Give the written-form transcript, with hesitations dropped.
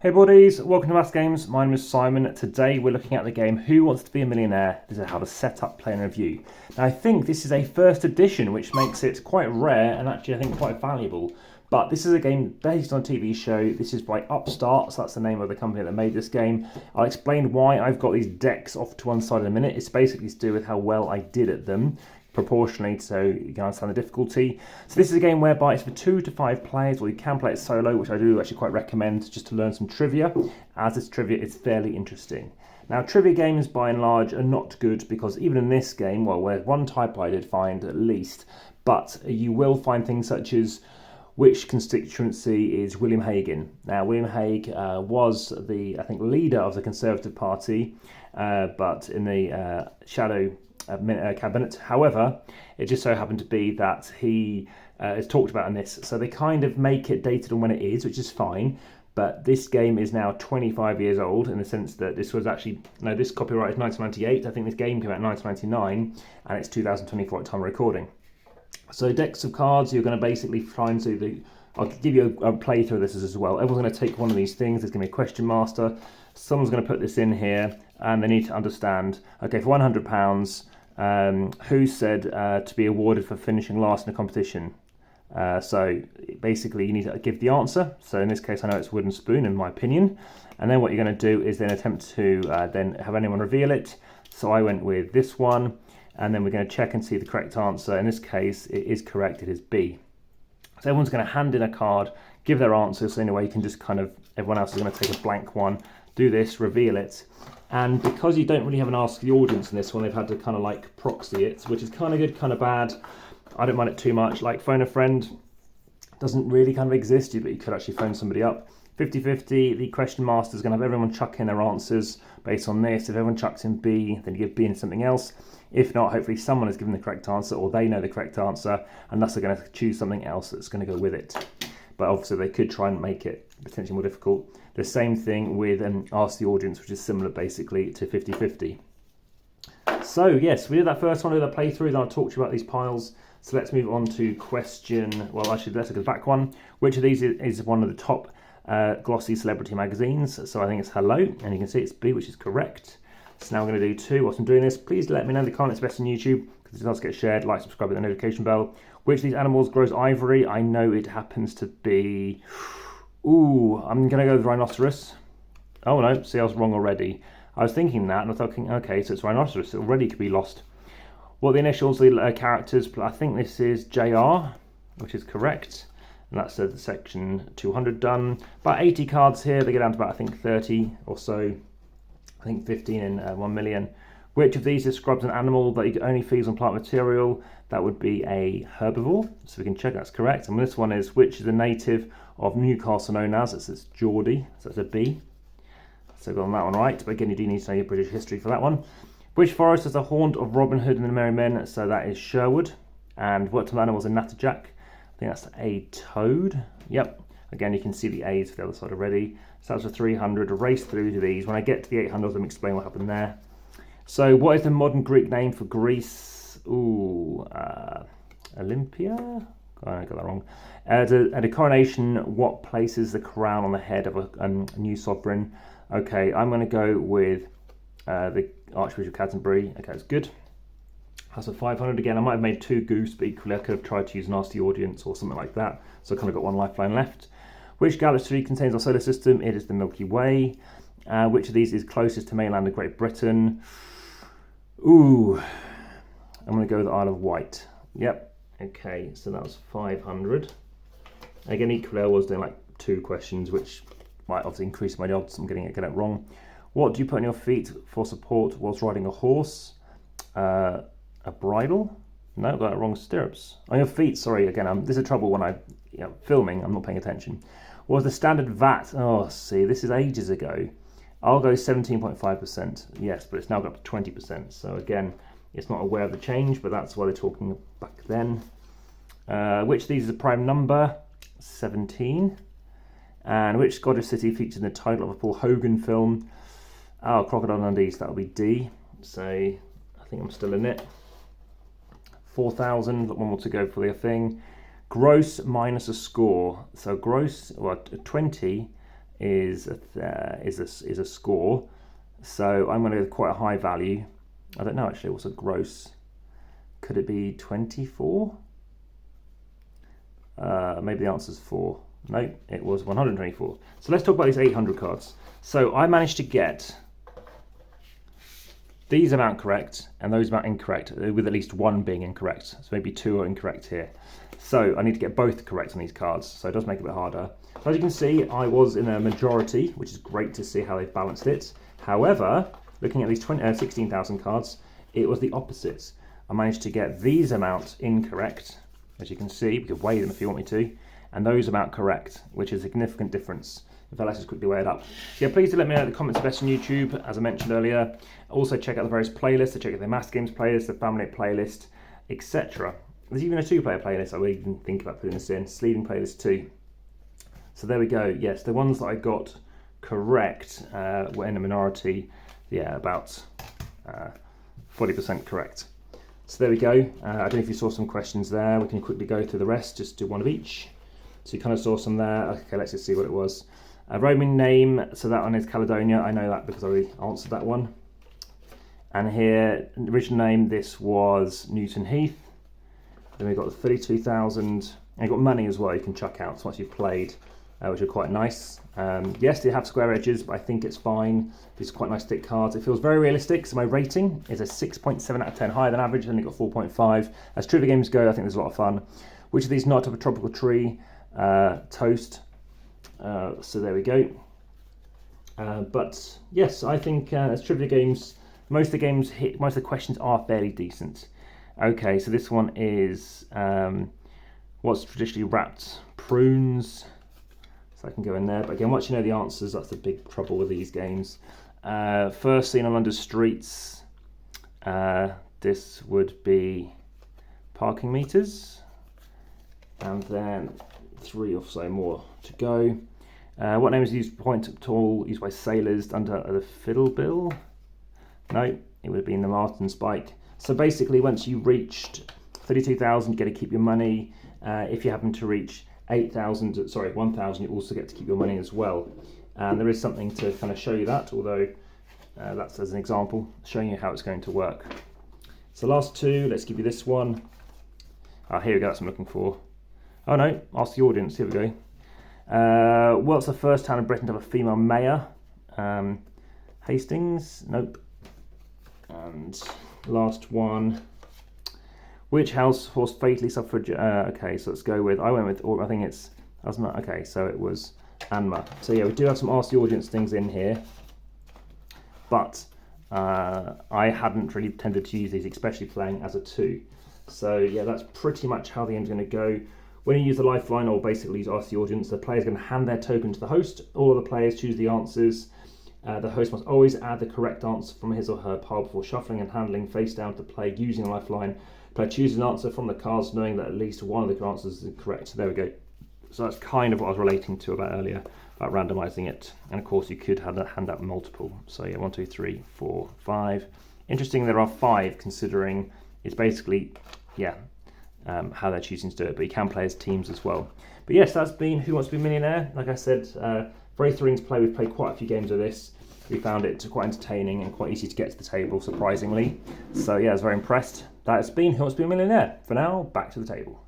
Hey buddies, welcome to AmassGames. My name is Simon. Today we're looking at the game Who Wants to Be a Millionaire? This is how to set up, play and review. Now I think this is a first edition, which makes it quite rare and actually I think quite valuable. But this is a game based on a TV show. This is by Upstart, so that's the name of the company that made this game. I'll explain why I've got these decks off to one side in a minute. It's basically to do with how well I did at them, proportionally, so you can understand the difficulty. So this is a game whereby it's for 2 to 5 players, or you can play it solo, which I do actually quite recommend just to learn some trivia, as this trivia is fairly interesting. Now trivia games by and large are not good because even in this game, well, there's one type I did find at least, but you will find things such as which constituency is William Hague in. Now William Hague was the, I think, leader of the Conservative Party, but in the shadow cabinet. However, it just so happened to be that he is talked about in this, so they kind of make it dated on when it is, which is fine. But this game is now 25 years old in the sense that this was actually, no, this copyright is 1998. I think this game came out in 1999, and it's 2024 at time of recording. So decks of cards, you're going to basically try and do the. I'll give you a playthrough of this as well. Everyone's going to take one of these things. There's going to be a question master. Someone's going to put this in here, and they need to understand. Okay, for £100. Who said to be awarded for finishing last in a competition? So basically you need to give the answer. So in this case I know it's wooden spoon in my opinion. And then what you're going to do is then attempt to then have anyone reveal it. So I went with this one, and then we're going to check and see the correct answer. In this case it is correct, it is B. So everyone's going to hand in a card, give their answer, so anyway you can just kind of, everyone else is going to take a blank one, do this, reveal it. And because you don't really have an ask the audience in this one, they've had to kind of like proxy it, which is kind of good, kind of bad. I don't mind it too much. Like phone a friend doesn't really kind of exist, but you could actually phone somebody up. 50-50, the question master is going to have everyone chuck in their answers based on this. If everyone chucks in B, then you give B in something else. If not, hopefully someone has given the correct answer, or they know the correct answer, and thus they're going to choose something else that's going to go with it. But obviously they could try and make it potentially more difficult. The same thing with Ask the Audience, which is similar basically to 50-50. So yes, we did that first one, we did that playthrough, then I'll talk to you about these piles. So let's move on to question, well actually let's look at the back one. Which of these is one of the top glossy celebrity magazines? So I think it's Hello, and you can see it's B, which is correct. So now I'm going to do 2. Whilst I'm doing this, please let me know in the comments best on YouTube, because it does get shared. Like, subscribe, with the notification bell. Which of these animals grows ivory? I know it happens to be... Ooh, I'm going to go with rhinoceros. Oh no, see I was wrong already. I was thinking that, and I was thinking, okay, so it's rhinoceros. It already could be lost. What are the initials, the characters? I think this is JR, which is correct. And that's the section 200 done. About 80 cards here. They get down to about, I think, 30 or so. I think 15 in 1 million. Which of these describes an animal that only feeds on plant material? That would be a herbivore. So we can check that's correct. And this one is, which is a native of Newcastle known as? It's Geordie. So that's a B. So got on that one right. But again, you do need to know your British history for that one. Which forest is the haunt of Robin Hood and the Merry Men? So that is Sherwood. And what type of animal is a natterjack? I think that's a toad. Yep. Again, you can see the A's for the other side already. So that's a 300. Race through to these. When I get to the 800, let me explain what happened there. So what is the modern Greek name for Greece? Ooh, Olympia? Oh, I got that wrong. At a coronation, what places the crown on the head of a new sovereign? Okay, I'm going to go with the Archbishop of Canterbury. Okay, that's good. That's a 500 again. I might have made 2 goose, but equally I could have tried to use Nasty Audience or something like that. So I kind of got 1 lifeline left. Which galaxy contains our solar system? It is the Milky Way. Which of these is closest to mainland of Great Britain? Ooh, I'm going to go with the Isle of Wight. Yep. Okay, so that was 500. Again, equally I was doing like 2 questions, which might obviously increase my odds. I'm getting it wrong. What do you put on your feet for support whilst riding a horse? A bridle? No, got that wrong. Stirrups. On your feet, sorry, again, this is trouble when I'm filming, I'm not paying attention. What was the standard VAT? Oh, see, this is ages ago. I'll go 17.5%. Yes, but it's now got up to 20%. So again, it's not aware of the change, but that's why they're talking back then. Which of these is a prime number? 17. And which Scottish city featured in the title of a Paul Hogan film? Oh, Crocodile Dundee, so that'll be D. So I think I'm still in it. 4,000, one more to go for the thing. Gross minus a score. So gross, well, 20 is a score. So I'm going to go with quite a high value. I don't know actually what's a gross. Could it be 24? Maybe the answer's 4. No, it was 124. So let's talk about these 800 cards. So I managed to get these amount correct and those amount incorrect, with at least one being incorrect. So maybe 2 are incorrect here. So I need to get both correct on these cards. So it does make it a bit harder. So as you can see, I was in a majority, which is great to see how they've balanced it. However, looking at these 16,000 cards, it was the opposite. I managed to get these amounts incorrect. As you can see, we could weigh them if you want me to, and those amount correct, which is a significant difference. In fact, let's just quickly weigh it up. So yeah, please do let me know in the comments best on YouTube, as I mentioned earlier. Also check out the various playlists. So check out the AmassGames playlist, the family playlist, etc. There's even a 2-player playlist. I would even think about putting this in. Sleeving playlist too. So there we go. Yes, the ones that I got correct were in a minority. Yeah, about 40% correct. So there we go. I don't know if you saw some questions there. We can quickly go through the rest, just do one of each. So you kind of saw some there. Okay, let's just see what it was. Roman name, so that one is Caledonia. I know that because I already answered that one. And here, original name, this was Newton Heath. Then we've got the 32,000. And you've got money as well, you can chuck out once you've played, which are quite nice. Yes, they have square edges, but I think it's fine. These are quite nice thick cards. It feels very realistic, so my rating is a 6.7 out of 10, higher than average. I only got 4.5. As trivia games go, I think there's a lot of fun. Which of these not of a tropical tree? Toast. So there we go. But yes, I think as trivia games, most of the questions are fairly decent. Okay, so this one is what's traditionally wrapped? Prunes. So I can go in there, but again, once you know the answers, that's the big trouble with these games. First seen on London streets, this would be parking meters, and then 3 or so more to go. What name is used point tool used by sailors under the fiddle bill? No, it would have been the Martin Spike. So basically, once you reached 32,000, you get to keep your money. If you happen to reach 1,000, you also get to keep your money as well. And there is something to kind of show you that, although that's as an example, showing you how it's going to work. So last 2, let's give you this one. Here we go, that's what I'm looking for. Oh no, ask the audience, here we go. What's the first town in Britain to have a female mayor? Hastings? Nope. And last one. Which house horse fatally suffered? Okay, so let's go with, I went with, I think it's, okay, so it was Anma. So yeah, we do have some ask the audience things in here, but I hadn't really tended to use these, especially playing as a 2. So yeah, that's pretty much how the game's going to go. When you use the lifeline, or basically use ask the audience, the player's going to hand their token to the host. All of the players choose the answers. The host must always add the correct answer from his or her pile before shuffling and handling face down to the player using the lifeline. Player chooses an answer from the cards, knowing that at least one of the answers is correct. So there we go. So that's kind of what I was relating to about earlier, about randomizing it. And of course, you could hand out multiple. So yeah, 1, 2, 3, 4, 5. Interesting, there are 5, considering it's basically, yeah, how they're choosing to do it. But you can play as teams as well. But yes, that's been Who Wants to Be a Millionaire. Like I said, very thrilling to play. We've played quite a few games of this. We found it quite entertaining and quite easy to get to the table, surprisingly. So yeah, I was very impressed. That's been Who Wants to Be a Millionaire. For now, back to the table.